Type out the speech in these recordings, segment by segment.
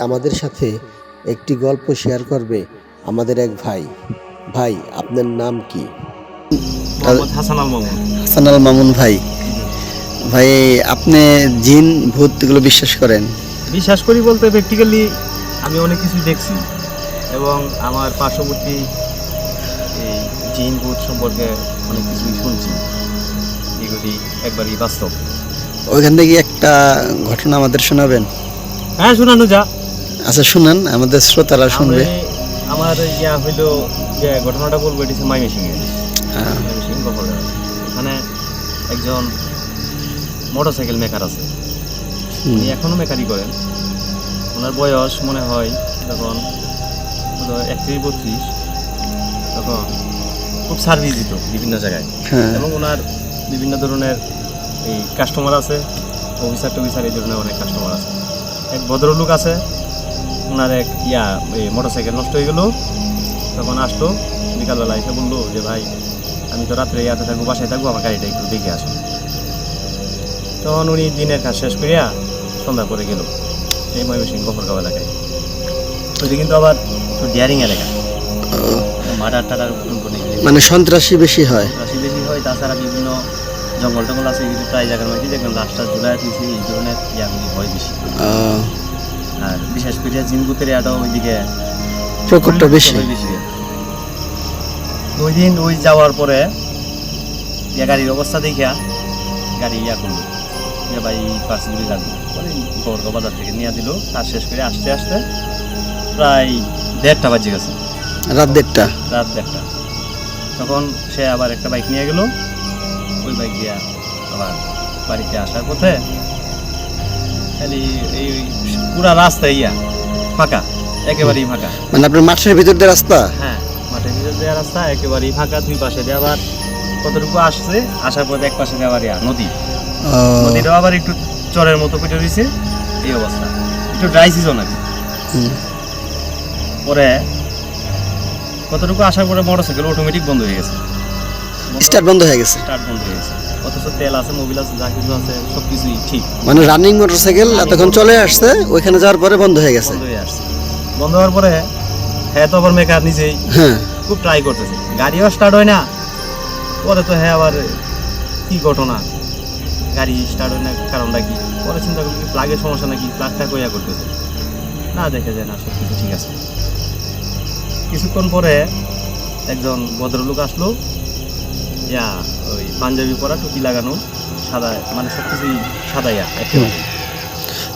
আমাদের সাথে একটি গল্প শেয়ার করবে আমাদের এক ভাই। ভাই, আপনার নাম কি? মোহাম্মদ হাসান আল মামুন। হাসান আল মামুন ভাই। ভাই, আপনি জিন ভূত এগুলো বিশ্বাস করেন? বিশ্বাস করি বলতে প্র্যাকটিক্যালি আমি অনেক কিছু দেখছি এবং আমার পার্শ্ববর্তী এই জিন ভূত সম্পর্কে অনেক কিছুই শুনছি, এগুলি একবারই বাস্তব। ওইখান থেকে একটা ঘটনা আমাদের শোনাবেন? হ্যাঁ, শোনানো যা। আচ্ছা, শুনান, আমাদের শ্রোতারা শুনবে। আমার হইলো যে ঘটনাটা বলবো, এটি হচ্ছে ময়মনসিংহে। ময়মনসিংহ গফরগাঁও। ওখানে একজন মোটরসাইকেল মেকার আছে, উনি এখনও মেকারি করেন। ওনার বয়স মনে হয় যখন 31-32, তখন খুব সার্ভিস দিত বিভিন্ন জায়গায়। এবং ওনার বিভিন্ন ধরনের এই কাস্টমার আছে, অফিসার টফিসার এই ধরনের অনেক কাস্টমার আছে। এক ভদ্রলোক আছে, ওনার এক এই মোটরসাইকেল নষ্ট হয়ে গেল। তখন আসলো বিকালবেলা, এসে বললো যে ভাই, আমি তো রাত্রে ইয়াতে থাকবো, বাসায় থাকবো, আমার গাড়িটা একটু দেখে আসো। তখন উনি দিনের কাজ শেষ করিয়া সন্ধ্যা করে গেল এই ময়মনসিংহ গফরগাঁও এলাকায়। ওইটা কিন্তু আবার একটু ডেয়ারিং এলাকা, মার্ডার টাডার মানে সন্ত্রাসী বেশি হয়। বেশি হয়। তাছাড়া বিভিন্ন জঙ্গল টঙ্গল আছে, কিন্তু প্রায় জায়গার মধ্যে দেখবেন লাশটা ঝুলাই দিয়েছে, এই ধরনের ইয়াগুলি হয় বেশি। আর বিশেষ করে জিনগুতের এটাও ওইদিকে প্রকোপটা বেশি। ওই দিন ওই যাওয়ার পরে গাড়ির অবস্থা দেখিয়া গাড়ি করলো যে ভাই পার্সেলগুলি লাগবে, পরে গফরগাঁও বাজার থেকে নিয়ে দিল। কাজ শেষ করে আসতে আসতে প্রায় 1:30 বাজে গেছে, রাত 1:30। তখন সে আবার একটা বাইক নিয়ে গেল। ওই বাইক দিয়া আবার বাড়িতে আসার পথে খালি এই পুরা রাস্তা ফাঁকা, একেবারেই ফাঁকা। মানে আপনার মাঠের ভিতর দিয়ে রাস্তা? হ্যাঁ, মাঠের ভিতর দিয়ে রাস্তা, একেবারেই ফাঁকা। দুই পাশে দিয়ে আবার কতটুকু আসছে, আসার পথে এক পাশে দিয়ে আবার নদী। নদীটাও আবার একটু চরের মতো কেটে রয়েছে, এই অবস্থা। একটু ড্রাই সিজন আর কি। পরে কতটুকু আসার পরে মোটরসাইকেল অটোমেটিক বন্ধ হয়ে গেছে, স্টার্ট বন্ধ হয়ে গেছে। অথচ তেল আছে, মোবিল আছে, যা কিছু আছে সবকিছুই ঠিক। মানে রানিং মোটরসাইকেল এতক্ষণ চলে আসছে, ওইখানে যাওয়ার পরে বন্ধ হয়ে গেছে। বন্ধ হওয়ার পরে হ্যাঁ, তো আবার মেকার নিজেই খুব ট্রাই করতেছে, গাড়িও স্টার্ট হয় না। পরে তো হ্যাঁ, আবার কি ঘটনা, গাড়ি স্টার্ট হয় না, কারণটা কি? পরে চিন্তা করি প্লাগের সমস্যা নাকি, প্লাগটা কইয়া করতেছে না, দেখে যায় না সব কিছু ঠিক আছে। কিছুক্ষণ পরে একজন ভদ্রলোক আসলো, ওই পাঞ্জাবি পরা, টুপি লাগানো, সাদা, মানে সব কিছুই সাদা,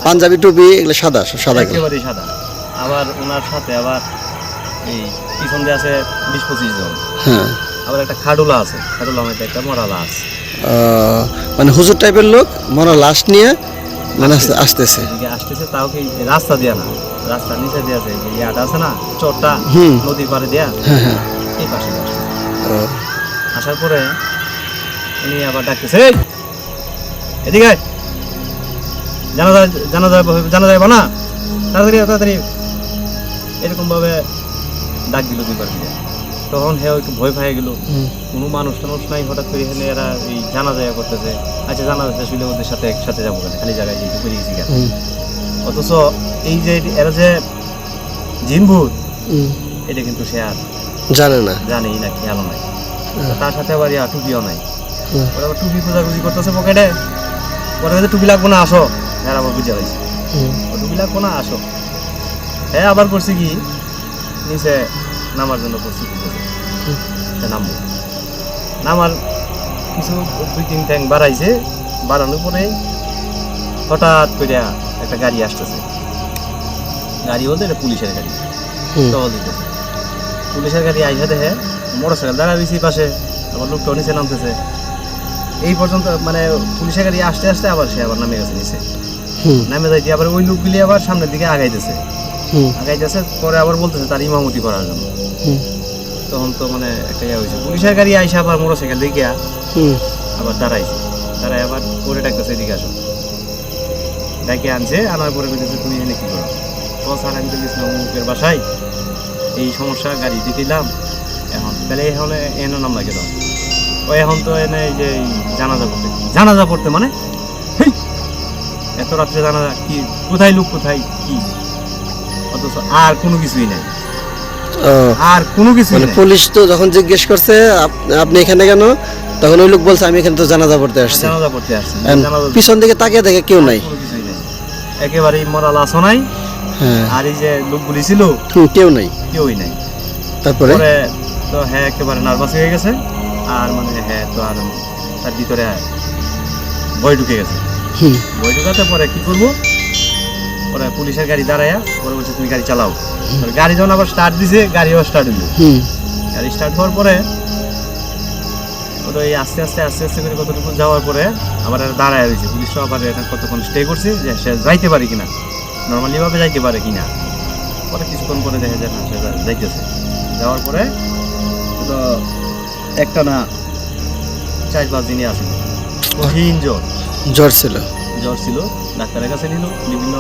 পাঞ্জাবি টুপি এগুলো সাদা, সাদা, একেবারেই সাদা। আবার ওনার সাথে আবার এই পিছন দিয়ে আছে 20-25 জন। আবার একটা খাডুলা আছে, খাডুলা মধ্যে একটা মরা লাশ। মানে হুজুর টাইপের লোক মরা লাশ নিয়ে মানে আসতেছে। তাও কি রাস্তা দিয়া না, রাস্তার নিচে দিয়ে আছে, ইয়াটা আছে না, চরটা নদীর পাড়ে দেয়া, এই পাশে আসার পরে উনি আবার ডাকতেছে, এদিকে জানা যাবে না, তাড়াতাড়ি এরকম ভাবে ডাক দিল দুইবার। তখন হ্যাঁ একটু ভয় পেয়ে গেল, কোনো মানুষ টানুষ নাই, হঠাৎ করে এখানে এরা এই জানা যায় করতেছে। আচ্ছা, জানা যাচ্ছে শুনে ওদের সাথে একসাথে যাবো, খালি জায়গায় যেতে পেরে গেছি। অথচ এই যে এরা যে জিন ভূত, এটা কিন্তু সে আর জানেই না, খেয়ালও নাই। তার সাথে আবার টুপিও নাই। ওরা আবার টুপি খোঁজাখুঁজি করতেছে পকেটে। পরে টুপি লাগবো না, আসো। হ্যাঁ, আবার বুঝে পাইছি টুপি লাগবো না, আসো। হ্যাঁ, আবার করছি কি, নিচে নামার জন্য প্রস্তুতি করছে। সে নামার কিছু 2-3 ট্যাঙ্ক বাড়াইছে। বাড়ানোর পরে হঠাৎ করে একটা গাড়ি আসতেছে। গাড়ি বলতে এটা পুলিশের গাড়ি, টহল দিতেছে। পুলিশের গাড়ি আইসা দেখে মোটরসাইকেল দাঁড়া রয়েছে পাশে, আবার লোকটাও নিচে নামতেছে। এই পর্যন্ত মানে পুলিশের গাড়ি আসতে আসতে আবার সে আবার নামে গেছে নিচে। নামে যাইতে আবার ওই লোকগুলি আবার সামনের দিকে আগাইতেছে। পরে আবার বলতেছে তার ইমামতি করার জন্য। তখন তো মানে একটা হয়েছে, পুলিশের গাড়ি আইসা আবার মোটরসাইকেল দেখিয়া আবার দাঁড়াইছে। দাঁড়াই আবার পরে ডাকতেছে, এদিকে আসো। ডাকে আনছে, আনার পরে বলতেছে তুমি এখানে কি করো? স্যার, আমি তো গেছিলাম মুখের বাসায়, এই সমস্যা, গাড়ি দেখিলাম, এখন তাহলে এনে নাম লাগে দাও। ও এখন তো এনে এই যে জানাজা পড়তে মানে এত রাত্রে জানাজা কি, কোথায় লোক, কোথায় কি? অথচ আর কোনো কিছুই নাই, ও, আর কোনো কিছুই মানে নাই। পুলিশ তো যখন জিজ্ঞেস করছে আপনি এখানে কেন, তখন ওই লোক বলছে আমি এখানে তো জানাজা পড়তে আসছি। জানাজা পড়তে আসছি, And জানাজা পিছন দিকে তাকিয়ে দেখে কেউ নাই। কোনো কিছুই নাই, একেবারেই মরা লাশও নাই, হ্যাঁ, আর এই যে লোকগুলি ছিল কেউ নাই। কেউই নাই। তারপরে পরে তো হ্যাঁ একেবারে নার্ভাস হয়ে গেছে, আর মানে হ্যাঁ তো আর তার ভিতরে ভয় ঢুকে গেছে। হুম, ভয় ঢুকাতে পরে কি করবো, পরে পুলিশের গাড়ি দাঁড়ায়া পরে বলছে তুমি গাড়ি চালাও। পরে গাড়ি যখন আবার স্টার্ট দিছে, গাড়িও স্টার্ট হইলো। হুম, গাড়ি স্টার্ট হওয়ার পরে ওটা এই আস্তে আস্তে আস্তে আস্তে করে কতটুকু যাওয়ার পরে আবার আর দাঁড়ায় রয়েছে। পুলিশও আবার এখানে কতক্ষণ স্টে করছে যে সে যাইতে পারে কিনা, নর্মালি ভাবে যাইতে পারে কিনা। পরে কিছুক্ষণ পরে দেখা যায় না সে যাইতেছে। যাওয়ার পরে তো একটা না 4-5 দিনই আসিল, কঠিন জ্বর জ্বর ছিল। জ্বর ছিল। ডাক্তারের কাছে নিল, বিভিন্ন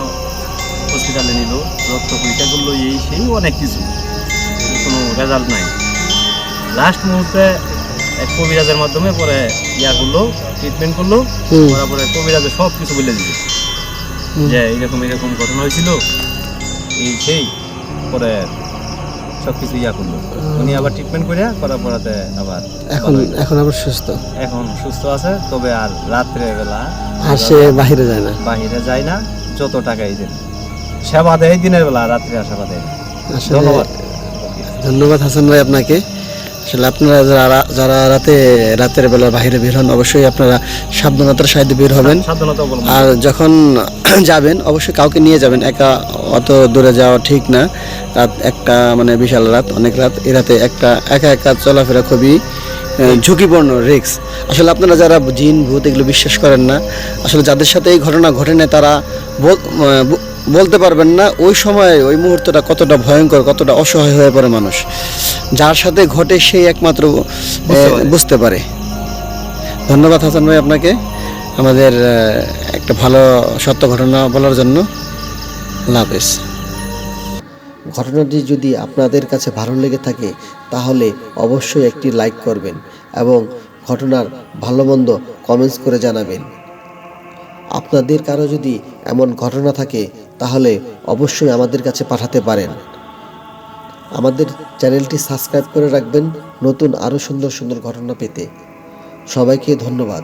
হসপিটালে নিল, রক্ত পরীক্ষা করলো, এই সেই অনেক কিছু, কোনো রেজাল্ট নাই। লাস্ট মুহূর্তে এক কবিরাজের মাধ্যমে পরে করলো, ট্রিটমেন্ট করলো। হুম। করার পরে কবিরাজে সব কিছু বলে দিল হুম। যে এরকম এরকম ঘটনা হয়েছিল, এই সেই। পরে সব কিছু করলো। উনি আবার ট্রিটমেন্ট করার পরাতে আবার এখন ভালো হইলো। এখন আবার সুস্থ, এখন সুস্থ আছে, তবে আর রাত্রে বেলা আর সে বাহিরে যায় না। বাহিরে যায় না, যত টাকাই দেন সেবা দেয় দিনের বেলা, রাত্রে আর সেবা দেয় না। আসলে ধন্যবাদ। ধন্যবাদ হাসান ভাই আপনাকে। আসলে আপনারা যারা রাতের বেলা বাইরে বের হন, অবশ্যই আপনারা সাবধানতার সাথে বের হবেন। সাবধানতা অবলম্বন আর যখন যাবেন অবশ্যই কাউকে নিয়ে যাবেন, একা অত দূরে যাওয়া ঠিক না। রাত একটা মানে বিশাল রাত, অনেক রাত, এই রাতে একা একা চলাফেরা খুবই ঝুঁকিপূর্ণ, রিস্ক। আসলে আপনারা যারা জিন ভূত এগুলো বিশ্বাস করেন না, আসলে যাদের সাথে এই ঘটনা ঘটে না তারা বলতে পারবেন না ওই সময় ওই মুহূর্তটা কতটা ভয়ঙ্কর, কতটা অসহায় হয়ে পড়ে মানুষ। যার সাথে ঘটে সেই একমাত্র বুঝতে পারে। ধন্যবাদ হাসান ভাই আপনাকে আমাদের একটা ভালো সত্য ঘটনা বলার জন্য। আল্লাহ হাফেজ। ঘটনাটি যদি আপনাদের কাছে ভালো লেগে থাকে তাহলে অবশ্যই একটি লাইক করবেন এবং ঘটনার ভালো মন্দ কমেন্টস করে জানাবেন। আপনাদের কারো যদি এমন ঘটনা থাকে তাহলে অবশ্যই আমাদের কাছে পাঠাতে পারেন। আমাদের চ্যানেলটি সাবস্ক্রাইব করে রাখবেন নতুন আরও সুন্দর সুন্দর ঘটনা পেতে। সবাইকে ধন্যবাদ।